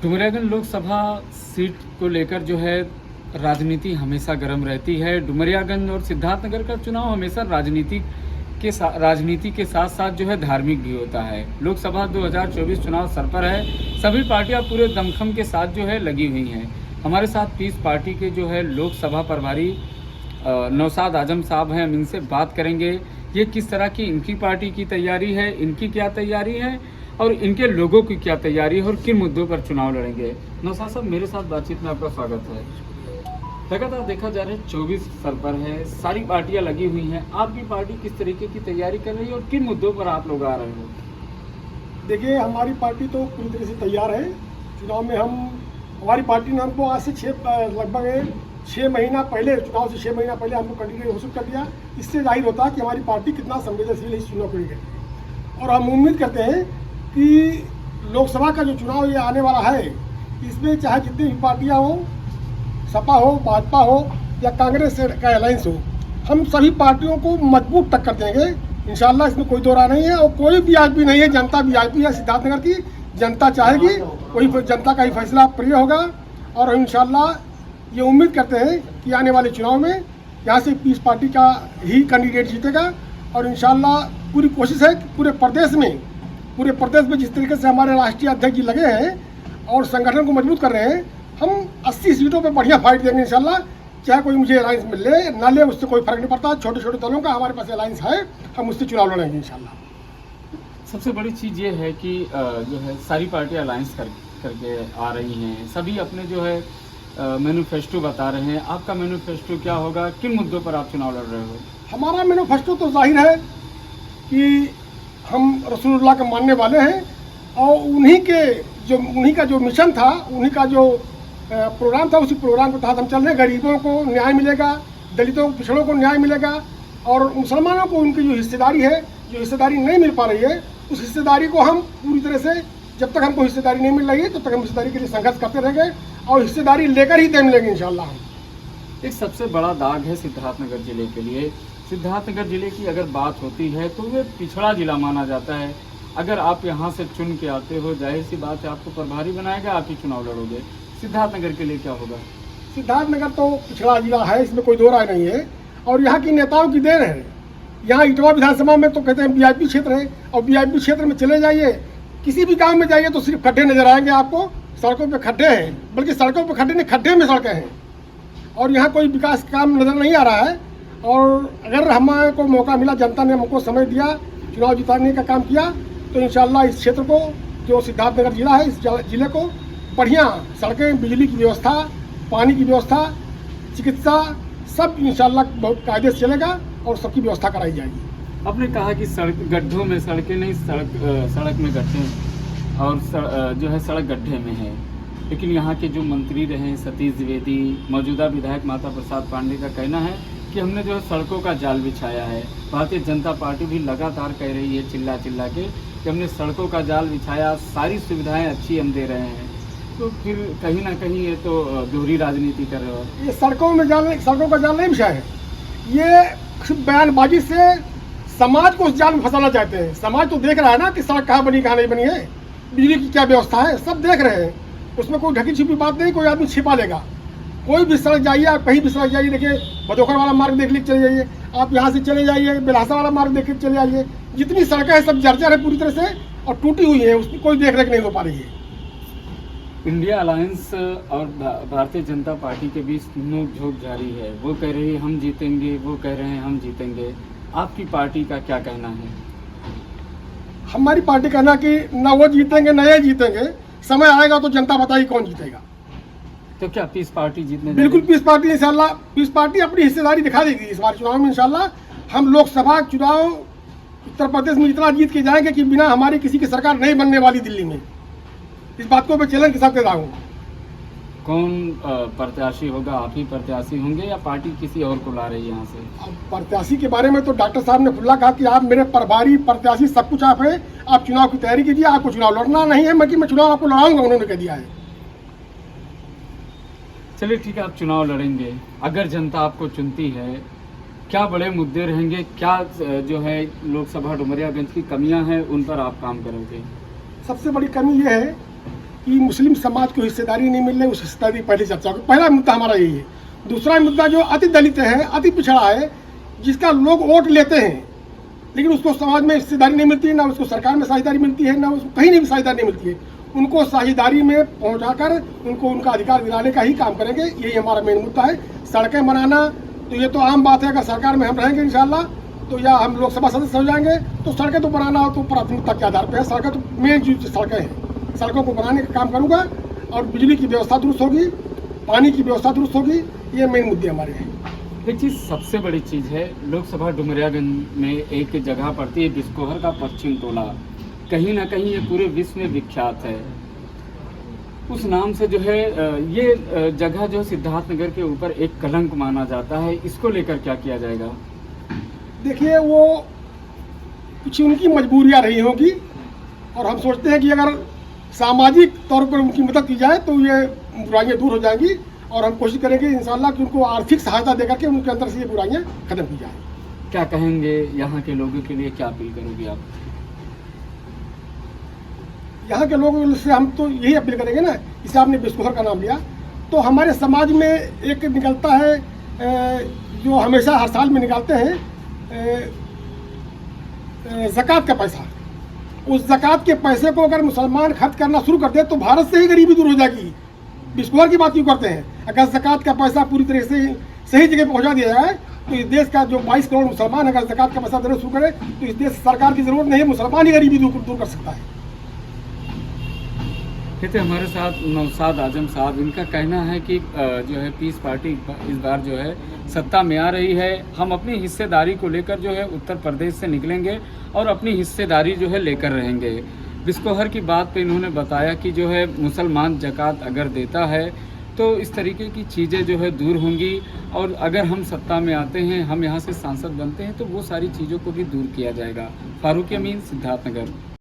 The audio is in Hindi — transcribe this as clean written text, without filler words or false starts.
डुमरियागंज लोकसभा सीट को लेकर जो है राजनीति हमेशा गर्म रहती है। डुमरियागंज और सिद्धार्थनगर का चुनाव हमेशा राजनीति के साथ साथ जो है धार्मिक भी होता है। लोकसभा 2024 चुनाव सर पर है। सभी पार्टियां पूरे दमखम के साथ जो है लगी हुई हैं। हमारे साथ पीस पार्टी के जो है लोकसभा प्रभारी नौशाद आजम साहब हैं। हम इनसे बात करेंगे ये किस तरह की इनकी पार्टी की तैयारी है, इनकी क्या तैयारी है और इनके लोगों की क्या तैयारी है और किन मुद्दों पर चुनाव लड़ेंगे। नौशाद साहब, मेरे साथ बातचीत में आपका स्वागत है। लगातार देखा जा रहा है 24 सर पर है, सारी पार्टियां लगी हुई हैं। आपकी पार्टी किस तरीके की तैयारी कर रही है और किन मुद्दों पर आप लोग आ रहे हो? देखिए, हमारी पार्टी तो पूरी तरह से तैयार है। चुनाव में हमारी पार्टी ने हमको आज से लगभग 6 महीना पहले, चुनाव से 6 महीना पहले हमको कैंडिडेट घोषित कर दिया। इससे जाहिर होता है कि हमारी पार्टी कितना संवेदनशील है इस चुनाव को लेकर। और हम उम्मीद करते हैं कि लोकसभा का जो चुनाव ये आने वाला है, इसमें चाहे जितनी भी पार्टियाँ हों, सपा हो, भाजपा हो या कांग्रेस का अलायंस हो, हम सभी पार्टियों को मजबूत टक्कर देंगे इंशाल्लाह। इसमें कोई दो राय नहीं है। और कोई वीआईपी नहीं है, जनता वीआईपी है। सिद्धार्थनगर की जनता चाहेगी, वही जनता का ही फैसला प्रिय होगा। और इंशाल्लाह ये उम्मीद करते हैं कि आने वाले चुनाव में यहाँ से पीस पार्टी का ही कैंडिडेट जीतेगा। और इंशाल्लाह पूरी कोशिश है कि पूरे प्रदेश में जिस तरीके से हमारे राष्ट्रीय अध्यक्ष जी लगे हैं और संगठन को मजबूत कर रहे हैं, हम 80 सीटों पे बढ़िया फाइट देंगे इंशाल्लाह। चाहे कोई मुझे अलायंस में ले ना ले, उससे कोई फर्क नहीं पड़ता। छोटे छोटे दलों का हमारे पास अलायंस है, हम उससे चुनाव लड़ेंगे इंशाल्लाह। सबसे बड़ी चीज़ ये है कि जो है सारी पार्टियां अलायंस करके आ रही हैं। सभी अपने जो है मैनिफेस्टो बता रहे हैं। आपका मैनिफेस्टो क्या होगा, किन मुद्दों पर आप चुनाव लड़ रहे हो? हमारा मैनिफेस्टो तो जाहिर है कि हम रसूलुल्लाह के मानने वाले हैं और उन्हीं का जो मिशन था, उन्हीं का जो प्रोग्राम था, उसी प्रोग्राम के तहत हम चल रहे हैं। गरीबों को न्याय मिलेगा, दलितों पिछड़ों को न्याय मिलेगा और मुसलमानों को उनकी जो हिस्सेदारी है, जो हिस्सेदारी नहीं मिल पा रही है, उस हिस्सेदारी को हम पूरी तरह से, जब तक हमको हिस्सेदारी नहीं मिल रही है तब तक हम हिस्सेदारी के लिए संघर्ष करते रहेंगे और हिस्सेदारी लेकर ही तय मिलेंगे इंशाल्लाह। एक सबसे बड़ा दाग है सिद्धार्थनगर जिले के लिए। सिद्धार्थनगर जिले की अगर बात होती है तो ये पिछड़ा जिला माना जाता है। अगर आप यहाँ से चुन के आते हो, जाहिर सी बात है आपको प्रभारी बनाएगा, आप ही चुनाव लड़ोगे। सिद्धार्थनगर के लिए क्या होगा? सिद्धार्थनगर तो पिछड़ा जिला है, इसमें कोई दो राय नहीं है। और यहाँ की नेताओं की देन है। यहाँ इटवा विधानसभा में तो कहते हैं वीआईपी क्षेत्र है, और वीआईपी क्षेत्र में चले जाइए, किसी भी गांव में जाइए तो सिर्फ खड्डे नजर आएंगे आपको। सड़कों पे खड्डे हैं, बल्कि सड़कों पे खड्डे नहीं, खड्डे में सड़कें हैं। और यहाँ कोई विकास काम नज़र नहीं आ रहा है। और अगर हमको मौका मिला, जनता ने हमको समय दिया, चुनाव जिताने का काम किया, तो इंशाल्लाह इस क्षेत्र को, जो सिद्धार्थनगर जिला है, इस जिले को बढ़िया सड़कें, बिजली की व्यवस्था, पानी की व्यवस्था, चिकित्सा, सब इंशाल्लाह बहुत कायदे से चलेगा और सबकी व्यवस्था कराई जाएगी। आपने कहा कि गड्ढों में सड़कें नहीं, सड़क में गड्ढे और जो है सड़क गड्ढे में है। लेकिन यहाँ के जो मंत्री रहे सतीश द्विवेदी, मौजूदा विधायक माता प्रसाद पांडे का कहना है कि हमने जो है सड़कों का जाल बिछाया है। भारतीय जनता पार्टी भी लगातार कह रही है चिल्ला चिल्ला के कि हमने सड़कों का जाल बिछाया, सारी सुविधाएं अच्छी हम दे रहे हैं। तो फिर कहीं ना कहीं ये तो दोहरी राजनीति कर रहे हो। ये सड़कों का जाल नहीं बिछाया है, ये सिर्फ बयानबाजी से समाज को उस जाल में फंसाना चाहते हैं। समाज तो देख रहा है ना कि सड़क कहाँ बनी, कहाँ नहीं बनी है, बिजली की क्या व्यवस्था है, सब देख रहे हैं। उसमें कोई ढकी छिपी बात नहीं, कोई आदमी छिपा लेगा। कोई भी सड़क जाइए, आप कहीं भी सड़क जाइए, देखिए बदोखर वाला मार्ग देख लिख चले जाइए, आप यहाँ से चले जाइए बेलहासा वाला मार्ग देख के चले जाइए, जितनी सड़कें हैं सब जर्जर है पूरी तरह से और टूटी हुई है, उसकी कोई देख रेख नहीं हो पा रही है। इंडिया अलायंस और भारतीय जनता पार्टी के बीच नोक-झोंक जारी है। वो कह रही है हम जीतेंगे, वो कह रहे हैं हम जीतेंगे। आपकी पार्टी का क्या कहना है? हमारी पार्टी कहना कि न वो जीतेंगे न ये जीतेंगे, समय आएगा तो जनता बताएगी कौन जीतेगा। तो क्या पीस पार्टी जीतने? बिल्कुल पीस पार्टी इंशाल्लाह, पीस पार्टी अपनी हिस्सेदारी दिखा देगी इस बार चुनाव में इंशाल्लाह। हम लोकसभा चुनाव उत्तर प्रदेश में इतना जीत के जाएंगे कि बिना हमारी किसी की सरकार नहीं बनने वाली दिल्ली में। इस बात को मैं चैलेंज के साथ दे रहा हूँ। कौन प्रत्याशी होगा? आप ही प्रत्याशी होंगे या पार्टी किसी और को ला रही है यहाँ से? अब प्रत्याशी के बारे में तो डॉक्टर साहब ने खुला कहा कि आप मेरे प्रभारी, प्रत्याशी सब कुछ आप हैं, आप चुनाव की तैयारी कीजिए, आपको चुनाव लड़ना नहीं है, मैं चुनाव आपको लड़ाऊंगा, उन्होंने कह दिया है। चलिए ठीक है, आप चुनाव लड़ेंगे। अगर जनता आपको चुनती है, क्या बड़े मुद्दे रहेंगे, क्या जो है लोकसभा डुमरियागंज की कमियां हैं, उन पर आप काम करोगे? सबसे बड़ी कमी ये है कि मुस्लिम समाज को हिस्सेदारी नहीं मिल रही, उस हिस्सेदारी की पहली चर्चा होगी। पहला मुद्दा हमारा यही है। दूसरा मुद्दा जो अति दलित है, अति पिछड़ा है, जिसका लोग वोट लेते हैं लेकिन उसको समाज में हिस्सेदारी नहीं मिलती है, ना उसको सरकार में साझेदारी मिलती है, ना उसको कहीं नहीं भी साझेदारी नहीं मिलती है। उनको साझेदारी में पहुंचाकर उनको उनका अधिकार दिलाने का ही काम करेंगे, यही हमारा मेन मुद्दा है। सड़कें बनाना तो ये तो आम बात है, अगर सरकार में हम रहेंगे इंशाल्लाह तो या हम लोकसभा सदस्य हो जाएंगे तो सड़कें तो बनाना हो तो प्राथमिकता के आधार पर है। सड़कें तो मेन चीज सड़कें हैं, सड़कों को बनाने का काम करूँगा और बिजली की व्यवस्था दुरुस्त होगी, पानी की व्यवस्था दुरुस्त होगी, ये मेन मुद्दे हमारे हैं। एक चीज़ सबसे बड़ी चीज़ है, लोकसभा डुमरियागंज में एक जगह पड़ती है बिस्कोहर का पश्चिम टोला, कहीं ना कहीं ये पूरे विश्व में विख्यात है। उस नाम से जो है ये जगह जो सिद्धार्थनगर के ऊपर एक कलंक माना जाता है, इसको लेकर क्या किया जाएगा? देखिए, वो कुछ उनकी मजबूरियां रही होगी और हम सोचते हैं कि अगर सामाजिक तौर पर उनकी मदद की जाए तो ये बुराइयां दूर हो जाएंगी और हम कोशिश करेंगे इंशाल्लाह कि उनको आर्थिक सहायता देकर के उनके अंदर से ये बुराइयां खत्म की जाए। क्या कहेंगे यहाँ के लोगों के लिए, क्या अपील करोगे आप? यहाँ के लोगों से हम तो यही अपील करेंगे ना, जैसे आपने बिस्कोहर का नाम लिया, तो हमारे समाज में एक निकलता है जो हमेशा हर साल में निकालते हैं ज़कात का पैसा। उस ज़कात के पैसे को अगर मुसलमान खर्च करना शुरू कर दे तो भारत से ही गरीबी दूर हो जाएगी। बिस्कोहर की बात क्यों करते हैं? अगर ज़कात का पैसा पूरी तरह से सही जगह पहुंचा दिया जाए तो इस देश का जो 22 करोड़ मुसलमान अगर ज़कात का पैसा देना शुरू करे तो इस देश सरकार की ज़रूरत नहीं है, मुसलमान ही गरीबी दूर कर सकता है। कहते हमारे साथ नौशाद आजम साहब, इनका कहना है कि जो है पीस पार्टी इस बार जो है सत्ता में आ रही है, हम अपनी हिस्सेदारी को लेकर जो है उत्तर प्रदेश से निकलेंगे और अपनी हिस्सेदारी जो है लेकर रहेंगे। बिस्कोहर की बात पे इन्होंने बताया कि जो है मुसलमान ज़कात अगर देता है तो इस तरीके की चीज़ें जो है दूर होंगी और अगर हम सत्ता में आते हैं, हम यहाँ से सांसद बनते हैं तो वो सारी चीज़ों को भी दूर किया जाएगा। फारूक अमीन, सिद्धार्थनगर।